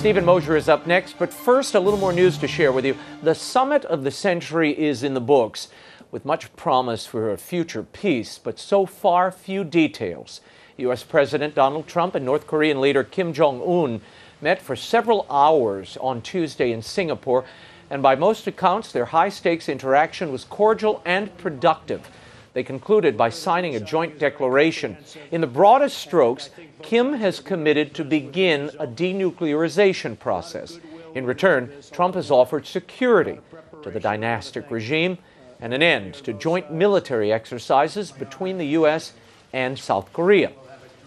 Steven Mosher is up next, but first, a little more news to share with you. The summit of the century is in the books, with much promise for a future peace, but so far, few details. U.S. President Donald Trump and North Korean leader Kim Jong-un met for several hours on Tuesday in Singapore, and by most accounts, their high-stakes interaction was cordial and productive. They concluded by signing a joint declaration. In the broadest strokes, Kim has committed to begin a denuclearization process. In return, Trump has offered security to the dynastic regime and an end to joint military exercises between the U.S. and South Korea.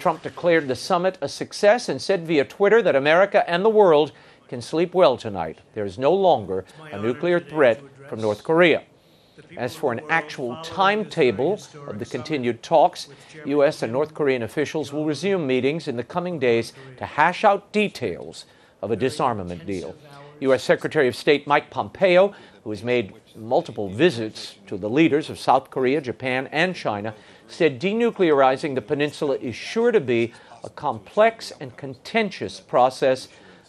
Trump declared the summit a success and said via Twitter that America and the world can sleep well tonight. There is no longer a nuclear threat from North Korea. As for an actual timetable of the continued talks, U.S. and North Korean officials will resume meetings in the coming days to hash out details of a disarmament deal. U.S. Secretary of State Mike Pompeo, who has made multiple visits to the leaders of South Korea, Japan, and China, said denuclearizing the peninsula is sure to be a complex and contentious process,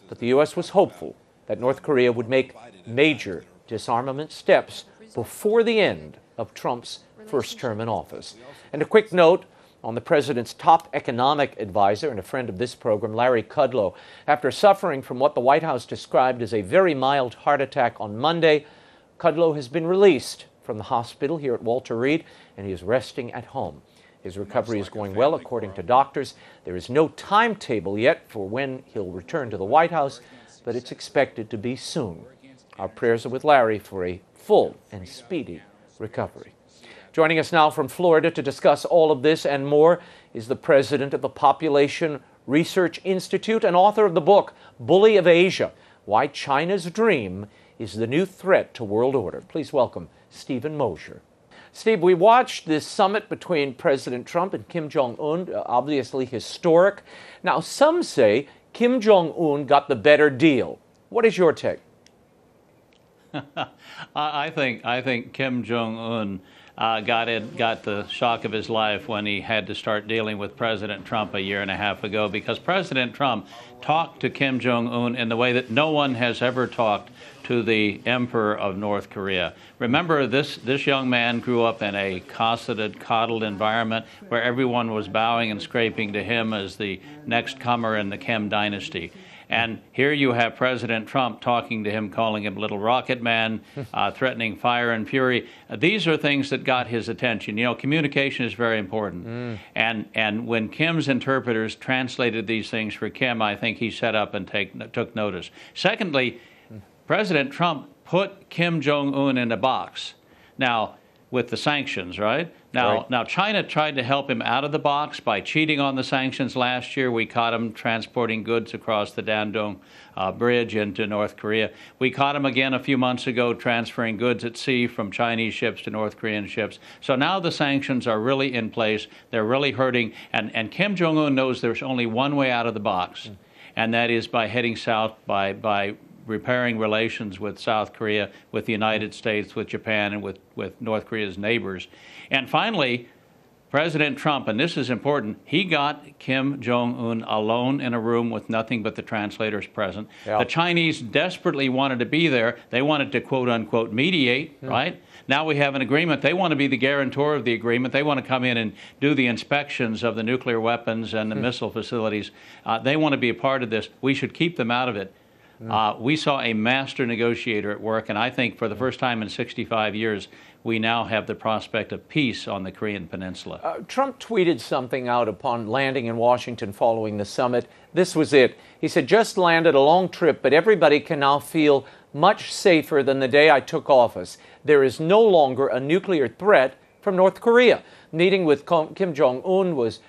but the U.S. was hopeful that North Korea would make major disarmament steps before the end of Trump's first term in office. And a quick note on the president's top economic advisor and a friend of this program, Larry Kudlow. After suffering from what the White House described as a very mild heart attack on Monday, Kudlow has been released from the hospital here at Walter Reed, and he is resting at home. His recovery is going well, according to doctors. There is no timetable yet for when he'll return to the White House, but it's expected to be soon. Our prayers are with Larry for a full and speedy recovery. Joining us now from Florida to discuss all of this and more is the president of the Population Research Institute and author of the book, Bully of Asia, Why China's Dream is the New Threat to World Order. Please welcome Steven Mosher. Steve, we watched this summit between President Trump and Kim Jong-un, obviously historic. Now, some say Kim Jong-un got the better deal. What is your take? I think Kim Jong-un got the shock of his life when he had to start dealing with President Trump a year and a half ago, because President Trump talked to Kim Jong-un in the way that no one has ever talked to the Emperor of North Korea. Remember, this young man grew up in a cosseted, coddled environment where everyone was bowing and scraping to him as the next comer in the Kim dynasty. And here you have President Trump talking to him, calling him Little Rocket Man, threatening fire and fury. These are things that got his attention. You know, communication is very important. And when Kim's interpreters translated these things for Kim, I think he set up and took notice. Secondly, President Trump put Kim Jong-un in a box. Now, with the sanctions, right? Now, China tried to help him out of the box by cheating on the sanctions last year. We caught him transporting goods across the Dandong Bridge into North Korea. We caught him again a few months ago transferring goods at sea from Chinese ships to North Korean ships. So now the sanctions are really in place. They're really hurting. And Kim Jong-un knows there's only one way out of the box, and that is by heading south, by repairing relations with South Korea, with the United States, with Japan, and with North Korea's neighbors. And finally, President Trump, and this is important, he got Kim Jong-un alone in a room with nothing but the translators present. Yeah. The Chinese desperately wanted to be there. They wanted to, quote unquote, mediate, right? Now we have an agreement. They want to be the guarantor of the agreement. They want to come in and do the inspections of the nuclear weapons and the missile facilities. They want to be a part of this. We should keep them out of it. We saw a master negotiator at work, and I think for the first time in 65 years, we now have the prospect of peace on the Korean Peninsula. Trump tweeted something out upon landing in Washington following the summit. This was it. He said, "Just landed a long trip, but everybody can now feel much safer than the day I took office. There is no longer a nuclear threat from North Korea." Meeting with Kim Jong-un was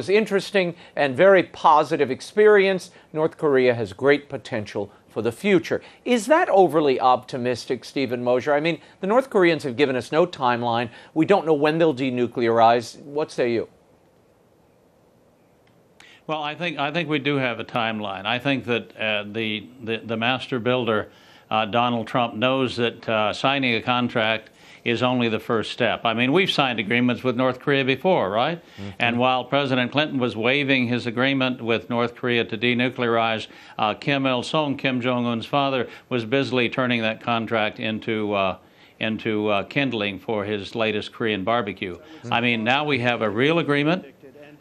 interesting and very positive experience. North Korea has great potential for the future. Is that overly optimistic, Steven Mosher? I mean, the North Koreans have given us no timeline. We don't know when they'll denuclearize. What say you? Well, I think we do have a timeline. I think that the master builder, Donald Trump, knows that signing a contract is only the first step. I mean, we've signed agreements with North Korea before, right? And while President Clinton was waiving his agreement with North Korea to denuclearize, Kim Il-sung, Kim Jong-un's father, was busily turning that contract into kindling for his latest Korean barbecue. I mean, now we have a real agreement.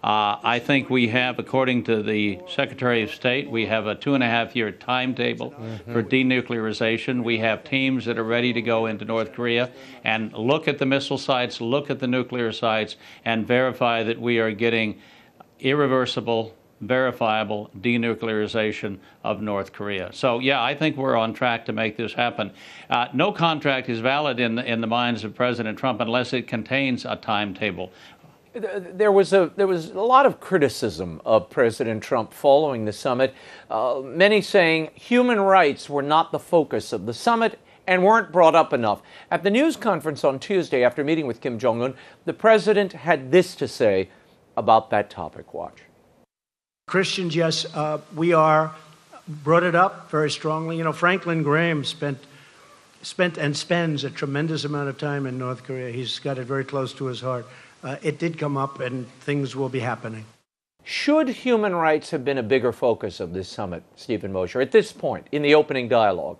I think we have, according to the Secretary of State, we have a 2.5-year timetable for denuclearization. We have teams that are ready to go into North Korea and look at the missile sites, look at the nuclear sites, and verify that we are getting irreversible, verifiable denuclearization of North Korea. So, yeah, I think we're on track to make this happen. No contract is valid in the minds of President Trump unless it contains a timetable. There was a lot of criticism of President Trump following the summit, many saying human rights were not the focus of the summit and weren't brought up enough. At the news conference on Tuesday, after meeting with Kim Jong-un, the president had this to say about that topic. Watch. Christians, yes, we brought it up very strongly. You know, Franklin Graham spent and spends a tremendous amount of time in North Korea. He's got it very close to his heart. It did come up, and things will be happening. Should human rights have been a bigger focus of this summit, Steven Mosher, at this point in the opening dialogue?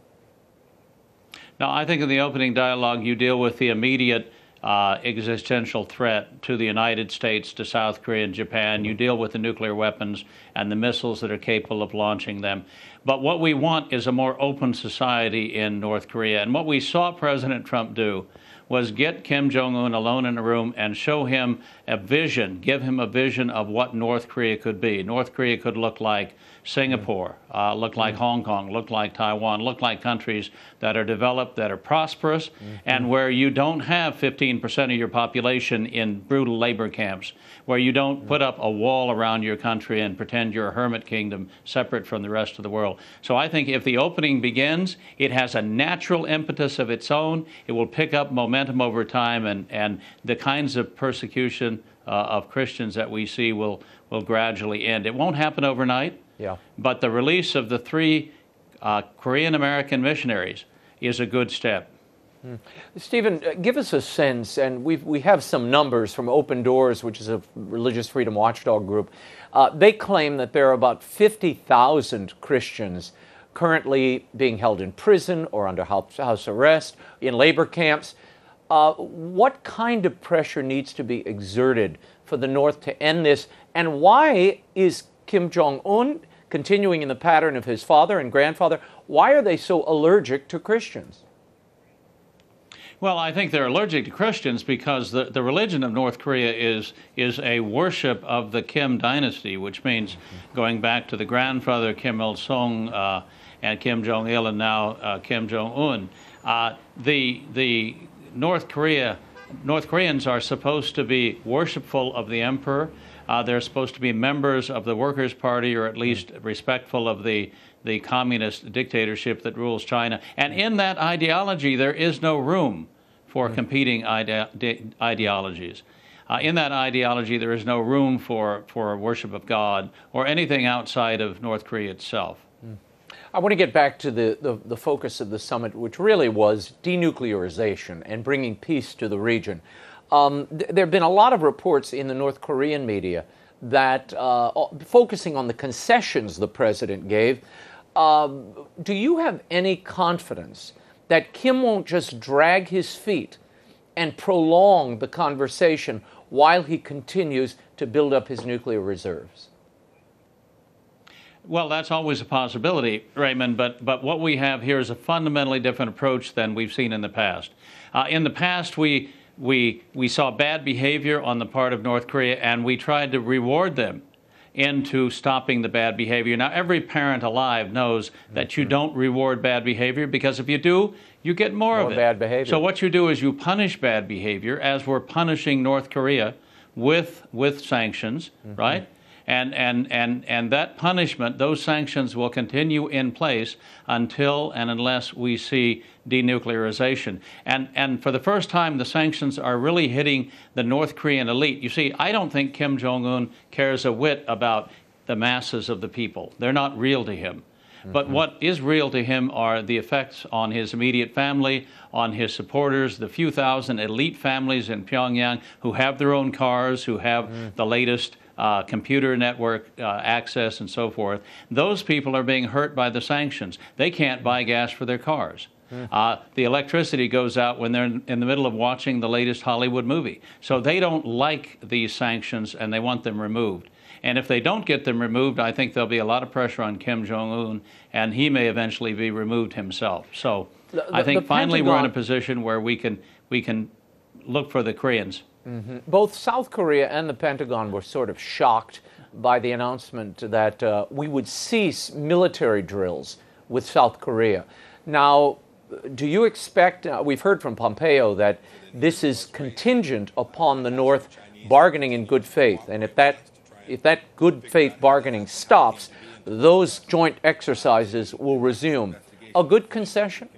Now, I think in the opening dialogue, you deal with the immediate existential threat to the United States, to South Korea and Japan. You deal with the nuclear weapons and the missiles that are capable of launching them. But what we want is a more open society in North Korea. And what we saw President Trump do was get Kim Jong-un alone in a room and show him a vision, give him a vision of what North Korea could be. North Korea could look like Singapore, look like Hong Kong, look like Taiwan, look like countries that are developed, that are prosperous, and where you don't have 15% of your population in brutal labor camps, where you don't put up a wall around your country and pretend you're a hermit kingdom separate from the rest of the world. So I think if the opening begins, it has a natural impetus of its own. It will pick up momentum over time, and the kinds of persecution of Christians that we see will gradually end. It won't happen overnight. Yeah. But the release of the 3 Korean-American missionaries is a good step. Stephen, give us a sense, and we have some numbers from Open Doors, which is a religious freedom watchdog group. They claim that there are about 50,000 Christians currently being held in prison or under house arrest, in labor camps. What kind of pressure needs to be exerted for the North to end this, and why is Kim Jong-un continuing in the pattern of his father and grandfather? Why are they so allergic to Christians? Well, I think they're allergic to Christians because the religion of North Korea is a worship of the Kim dynasty, which means going back to the grandfather Kim Il-sung and Kim Jong-il and now Kim Jong-un. The North Koreans are supposed to be worshipful of the emperor. They're supposed to be members of the Workers' Party, or at least respectful of the communist dictatorship that rules China. And in that ideology, there is no room for competing ideologies. In that ideology, there is no room for worship of God or anything outside of North Korea itself. I want to get back to the focus of the summit, which really was denuclearization and bringing peace to the region. There have been a lot of reports in the North Korean media that focusing on the concessions the president gave. Do you have any confidence that Kim won't just drag his feet and prolong the conversation while he continues to build up his nuclear reserves? Well, that's always a possibility, Raymond, but what we have here is a fundamentally different approach than we've seen in the past. In the past, we saw bad behavior on the part of North Korea, and we tried to reward them into stopping the bad behavior. Now, every parent alive knows that you don't reward bad behavior, because if you do, you get more of it. Bad behavior. So what you do is you punish bad behavior, as we're punishing North Korea with sanctions, right? And that punishment, those sanctions will continue in place until and unless we see denuclearization. And for the first time, the sanctions are really hitting the North Korean elite. You see, I don't think Kim Jong-un cares a whit about the masses of the people. They're not real to him. But what is real to him are the effects on his immediate family, on his supporters, the few thousand elite families in Pyongyang who have their own cars, who have the latest computer network access and so forth. Those people are being hurt by the sanctions. They can't buy gas for their cars. The electricity goes out when they're in the middle of watching the latest Hollywood movie. So they don't like these sanctions and they want them removed. And if they don't get them removed, I think there'll be a lot of pressure on Kim Jong-un, and he may eventually be removed himself. So I think finally we're in a position where we can look for the Koreans. Both South Korea and the Pentagon were sort of shocked by the announcement that we would cease military drills with South Korea. Now, do you expect, we've heard from Pompeo that this is contingent upon the North bargaining in good faith, and if that good faith bargaining stops, those joint exercises will resume. A good concession?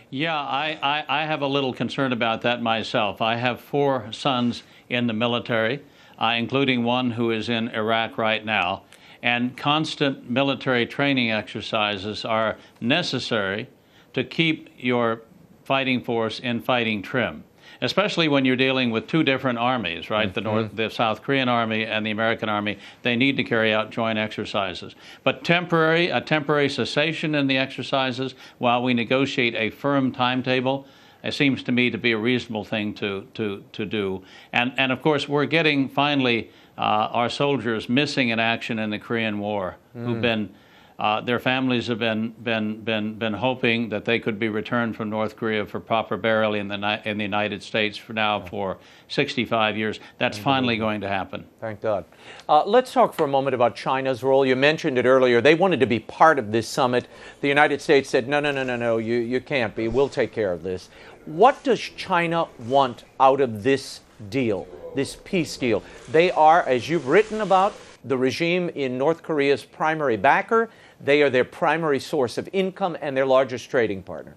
Yeah, I have a little concern about that myself. I have 4 sons in the military, including one who is in Iraq right now, and constant military training exercises are necessary to keep your fighting force in fighting trim, especially when you're dealing with 2 different armies, right? The South Korean army and the American army. They need to carry out joint exercises. But a temporary cessation in the exercises while we negotiate a firm timetable, it seems to me to be a reasonable thing to do. And of course, we're getting finally our soldiers missing in action in the Korean War, who've been their families have been hoping that they could be returned from North Korea for proper burial in the United States for 65 years. That's finally going to happen. Thank God. Let's talk for a moment about China's role. You mentioned it earlier. They wanted to be part of this summit. The United States said, no, you can't be. We'll take care of this. What does China want out of this deal, this peace deal? They are, as you've written about, the regime in North Korea's primary backer. They are their primary source of income and their largest trading partner.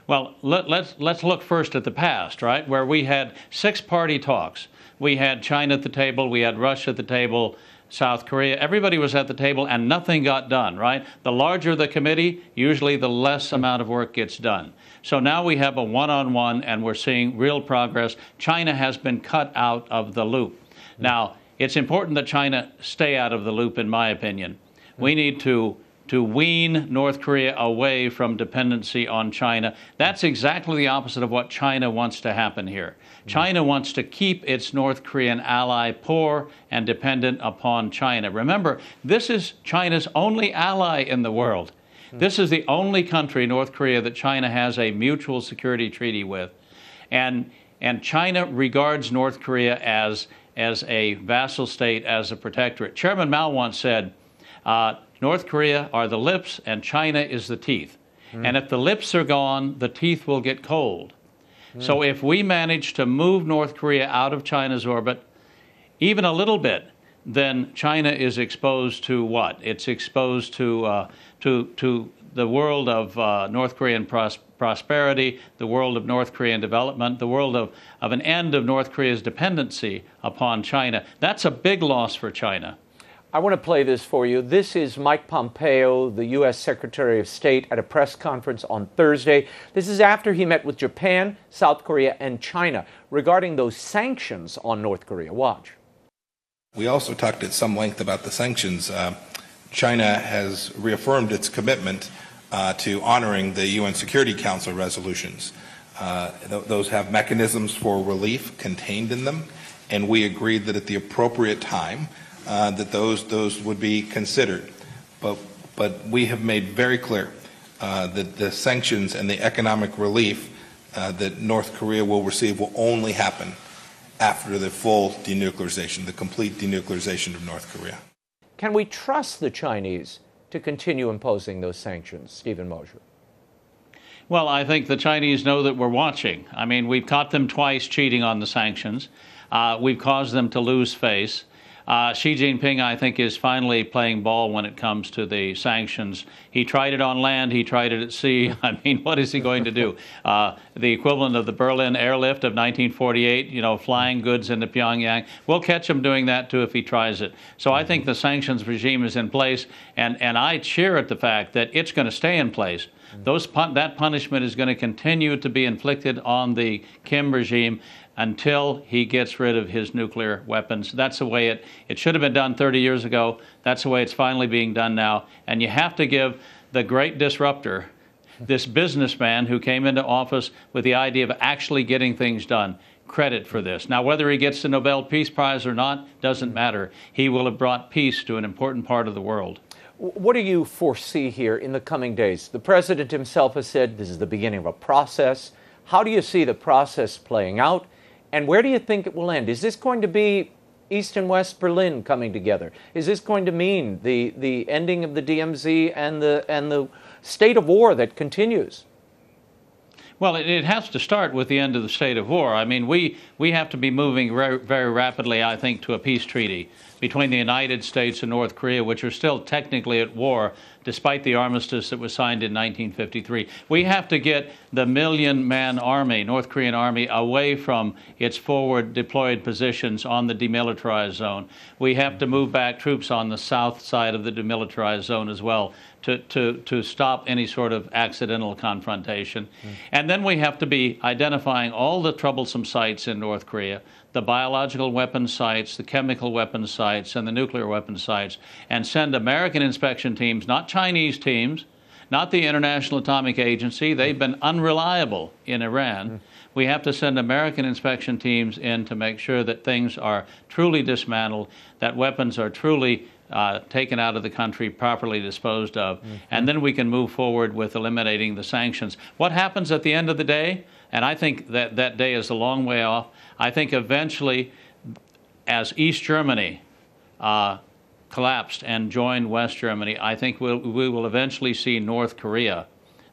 Well, let's look first at the past, right, where we had 6-party talks. We had China at the table, we had Russia at the table, South Korea. Everybody was at the table and nothing got done, right? The larger the committee, usually the less amount of work gets done. So now we have a one-on-one and we're seeing real progress. China has been cut out of the loop. Now, it's important that China stay out of the loop, in my opinion. We need to wean North Korea away from dependency on China. That's exactly the opposite of what China wants to happen here. China wants to keep its North Korean ally poor and dependent upon China. Remember, this is China's only ally in the world. This is the only country, North Korea, that China has a mutual security treaty with. And China regards North Korea as a vassal state, as a protectorate. Chairman Mao once said, North Korea are the lips and China is the teeth. And if the lips are gone, the teeth will get cold. So if we manage to move North Korea out of China's orbit, even a little bit, then China is exposed to what? It's exposed to the world of North Korean prosperity, the world of North Korean development, the world of an end of North Korea's dependency upon China. That's a big loss for China. I want to play this for you. This is Mike Pompeo, the U.S. Secretary of State, at a press conference on Thursday. This is after he met with Japan, South Korea, and China regarding those sanctions on North Korea. Watch. We also talked at some length about the sanctions. China has reaffirmed its commitment to honoring the UN Security Council resolutions. Those have mechanisms for relief contained in them, and we agreed that at the appropriate time that those would be considered. But we have made very clear that the sanctions and the economic relief that North Korea will receive will only happen after the full denuclearization, the complete denuclearization of North Korea. Can we trust the Chinese to continue imposing those sanctions, Steven Mosher? Well, I think the Chinese know that we're watching. I mean, we've caught them twice cheating on the sanctions. We've caused them to lose face. Xi Jinping, I think, is finally playing ball when it comes to the sanctions. He tried it on land. He tried it at sea. I mean, what is he going to do? The equivalent of the Berlin airlift of 1948, you know, flying goods into Pyongyang. We'll catch him doing that, too, if he tries it. So I think the sanctions regime is in place, and I cheer at the fact that it's going to stay in place. That punishment is going to continue to be inflicted on the Kim regime until he gets rid of his nuclear weapons. That's the way it should have been done 30 years ago. That's the way it's finally being done now. And you have to give the great disruptor, this businessman who came into office with the idea of actually getting things done, credit for this. Now, whether he gets the Nobel Peace Prize or not doesn't matter. He will have brought peace to an important part of the world. What do you foresee here in the coming days? The president himself has said this is the beginning of a process. How do you see the process playing out? And where do you think it will end? Is this going to be East and West Berlin coming together? Is this going to mean the ending of the DMZ and the state of war that continues? Well, it has to start with the end of the state of war. I mean, we have to be moving very, very rapidly, I think, to a peace treaty between the United States and North Korea, which are still technically at war, despite the armistice that was signed in 1953. We have to get the million-man army, North Korean army, away from its forward deployed positions on the demilitarized zone. We have to move back troops on the south side of the demilitarized zone as well to stop any sort of accidental confrontation. And then we have to be identifying all the troublesome sites in North Korea, the biological weapons sites, the chemical weapons sites, and the nuclear weapons sites, and send American inspection teams, not Chinese teams, not the International Atomic Agency. They've been unreliable in Iran. We have to send American inspection teams in to make sure that things are truly dismantled, that weapons are truly taken out of the country, properly disposed of, and then we can move forward with eliminating the sanctions. What happens at the end of the day? And I think that that day is a long way off. I think eventually, as East Germany collapsed and joined West Germany, I think we will eventually see North Korea,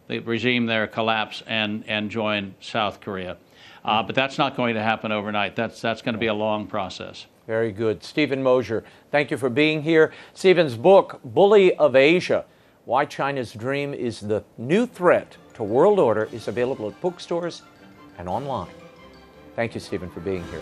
the regime there, collapse and join South Korea. But that's not going to happen overnight. That's going to be a long process. Very good. Steven Mosher, thank you for being here. Steven's book, Bully of Asia, Why China's Dream is the New Threat to World Order, is available at bookstores and online. Thank you, Steven, for being here.